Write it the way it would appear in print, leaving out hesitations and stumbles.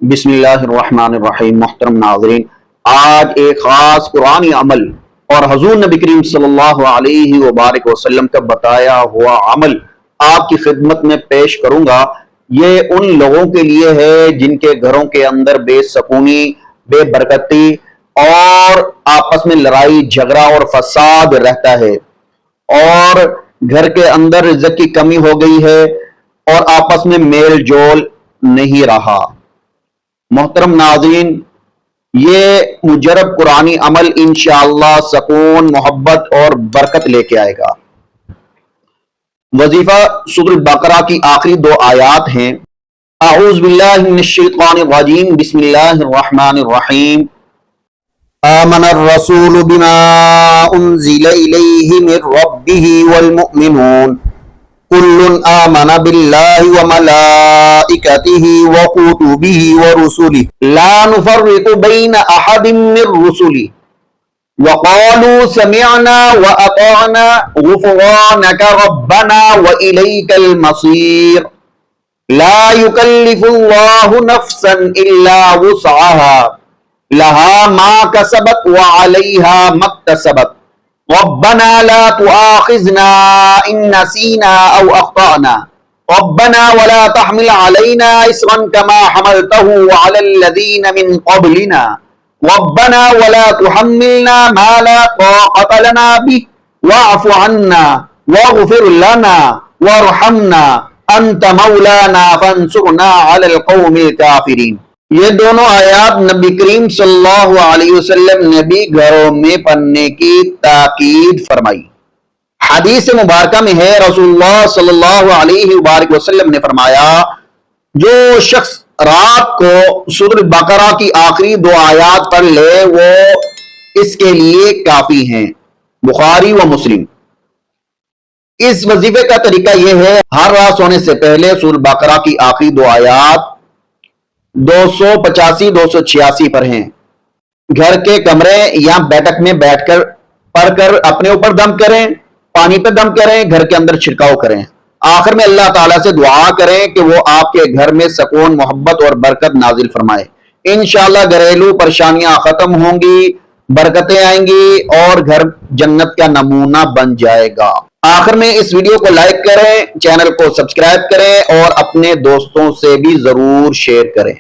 बिस्मिल्लाहिर्रहमानिर्रहीम। मोहतरम नाज़रीन, आज एक खास कुरानी अमल और हजूर नबी करीम सल्लल्लाहु अलैहि वसल्लम का बताया हुआ अमल आपकी खिदमत में पेश करूंगा। ये उन लोगों के लिए है जिनके घरों के अंदर बेसकूनी, बेबरकती और आपस में लड़ाई झगड़ा और फसाद रहता है और घर के अंदर रिज़्क़ की कमी हो गई है और आपस में मेल जोल नहीं रहा। मोहतरम नाज़रीन, ये मुजरब कुरानी अमल इंशाअल्लाह सकून, मोहब्बत और बरकत लेके आएगा। वजीफा सूरह बकरा की आखिरी दो आयात हैं। अऊज़ु बिल्लाहि मिनश शैतानिर रजीम, बिस्मिल्लाहिर रहमानिर रहीम। आमनर रसूलु बिमा उन्ज़िला इलैहि मिर रब्बिहि वल मुमिनून कुल्लुन आमना बिल्लाहि व मलाइकतिहि व कुतुबिहि व रुसुलिहि ला नुफर्रिकु बैना अहदिम मिर रुसुलिहि व क़ालू समिअना व अताअना गुफ़रानक रब्बना व इलैकल मसीर ला युकल्लिफुल्लाहु नफ्सन इल्ला वुसअहा लहा मा कसबत व अलैहा मक्तसबत रब्बना ला तुआखिज़ना इन नसीना औ अख्ताना रब्बना वला तहमिल अलैना इस्रन कमा हमलतहु अलल लज़ीना मिन क़ब्लिना रब्बना वला तुहम्मिलना मा ला ताक़त लना बिहि वअफ़ु अन्ना वग़फ़िर लना वरहमना अंत मौलाना फंसुरना अलल क़ौमिल काफ़िरीन। ये दोनों आयात नबी करीम सल्लल्लाहु अलैहि वसल्लम ने भी घरों में पढ़ने की ताकीद फरमाई। हदीस मुबारका में है, रसूलुल्लाह सल्लल्लाहु अलैहि वसल्लम ने फरमाया, जो शख्स रात को सूरह बकरा की आखिरी दो आयात पढ़ ले वो इसके लिए काफी हैं। बुखारी व मुस्लिम। इस वजीफे का तरीका यह है, हर रात सोने से पहले सूरह बकरा की आखिरी दो आयात 285-286 पर हैं। घर के कमरे या बैठक में बैठकर पढ़कर अपने ऊपर दम करें, पानी पर दम करें, घर के अंदर छिड़काव करें। आखिर में अल्लाह ताला से दुआ करें कि वो आपके घर में सुकून, मोहब्बत और बरकत नाजिल फरमाए। इंशाअल्लाह घरेलू परेशानियां खत्म होंगी, बरकतें आएंगी और घर जन्नत का नमूना बन जाएगा। आखिर में इस वीडियो को लाइक करें, चैनल को सब्सक्राइब करें और अपने दोस्तों से भी जरूर शेयर करें।